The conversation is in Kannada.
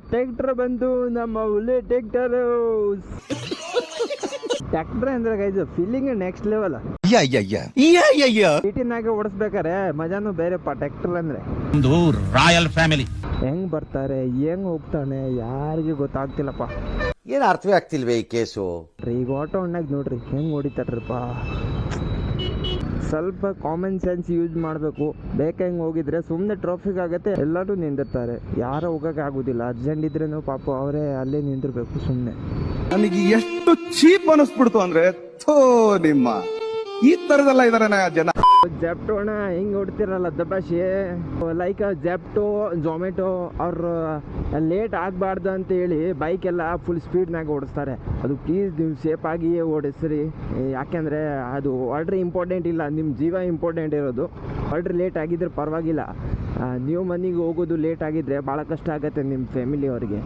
ಟ್ರ್ಯಾಕ್ಟರ್ ಬಂತು, ನಮ್ಮ ಹುಲಿ ಟ್ರ್ಯಾಕ್ಟರ್. ಟ್ರ್ಯಾಕ್ಟರ್ ಅಂದ್ರೆ ಗೈಸ್ ಫೀಲಿಂಗ್ ನೆಕ್ಸ್ಟ್ ಲೆವೆಲ್. ಸಿಟಿನಾಗ ಓಡಿಸ್ಬೇಕಾರೆ ಮಜಾನು ಬೇರೆಪ್ಪ. ಟ್ರ್ಯಾಕ್ಟರ್ ಅಂದ್ರೆ ರಾಯಲ್ ಫ್ಯಾಮಿಲಿ. ಹೆಂಗ್ ಬರ್ತಾರೆ, ಹೆಂಗ್ ಹೋಗ್ತಾನೆ, ಯಾರಿಗೆ ಗೊತ್ತಾಗ್ತಿಲ್ಲಪ್ಪ. ಏನ್ ಅರ್ಥವೇ ಆಗ್ತಿಲ್ವೇ ಈ ಕೇಸು. ಈಗ ಆಟೋ ಅಣ್ಣಾಗ ನೋಡ್ರಿ ಹೆಂಗ್ ಹೊಡಿತಾರ್ರಪ್ಪ. ಸ್ವಲ್ಪ ಕಾಮನ್ ಸೆನ್ಸ್ ಯೂಸ್ ಮಾಡಬೇಕು. ಬೇಕಂಗೆ ಹೋಗಿದ್ರೆ ಸುಮ್ಮನೆ ಟ್ರಾಫಿಕ್ ಆಗುತ್ತೆ, ಎಲ್ಲರೂ ನಿಂದಿರ್ತಾರೆ. ಯಾರು ಹೋಗಕ್ಕೆ ಆಗೋದಿಲ್ಲ. ಅರ್ಜೆಂಟ್ ಇದ್ರೇನು ಪಾಪ ಅವರೇ ಅಲ್ಲೇ ನಿಂದಿರ್ಬೇಕು ಸುಮ್ಮನೆ. ನನಗೆ ಎಷ್ಟು ಚೀಪ್ ಅನಿಸ್ಬಿಡ್ತು ಅಂದ್ರೆ, ಥೋ ನಿಮ್ಮ ಈ ತರದೆಲ್ಲ ಇದಾರೆ ಜನ. ಜೆಪ್ಟೋ ಅಣ್ಣ ಹಿಂಗೆ ಹೊಡ್ತಿರಲ್ಲ ದಬಾಶಿ. ಲೈಕ್ ಜೆಪ್ಟೋ, ಝೊಮ್ಯಾಟೊ ಅವ್ರು ಲೇಟ್ ಆಗಬಾರ್ದು ಅಂತ ಹೇಳಿ ಬೈಕೆಲ್ಲ ಫುಲ್ ಸ್ಪೀಡ್ನಾಗ ಓಡಿಸ್ತಾರೆ. ಅದು ಪ್ಲೀಸ್ ನೀವು ಸೇಫ್ ಆಗಿಯೇ ಓಡಿಸ್ರಿ. ಯಾಕೆಂದರೆ ಅದು ಆರ್ಡ್ರ್ ಇಂಪಾರ್ಟೆಂಟ್ ಇಲ್ಲ, ನಿಮ್ಮ ಜೀವ ಇಂಪಾರ್ಟೆಂಟ್ ಇರೋದು. ಆರ್ಡ್ರ್ ಲೇಟ್ ಆಗಿದ್ರೆ ಪರವಾಗಿಲ್ಲ, ನೀವು ಮನೆಗೆ ಹೋಗೋದು ಲೇಟ್ ಆಗಿದ್ರೆ ಭಾಳ ಕಷ್ಟ ಆಗುತ್ತೆ ನಿಮ್ಮ ಫ್ಯಾಮಿಲಿಯವ್ರಿಗೆ.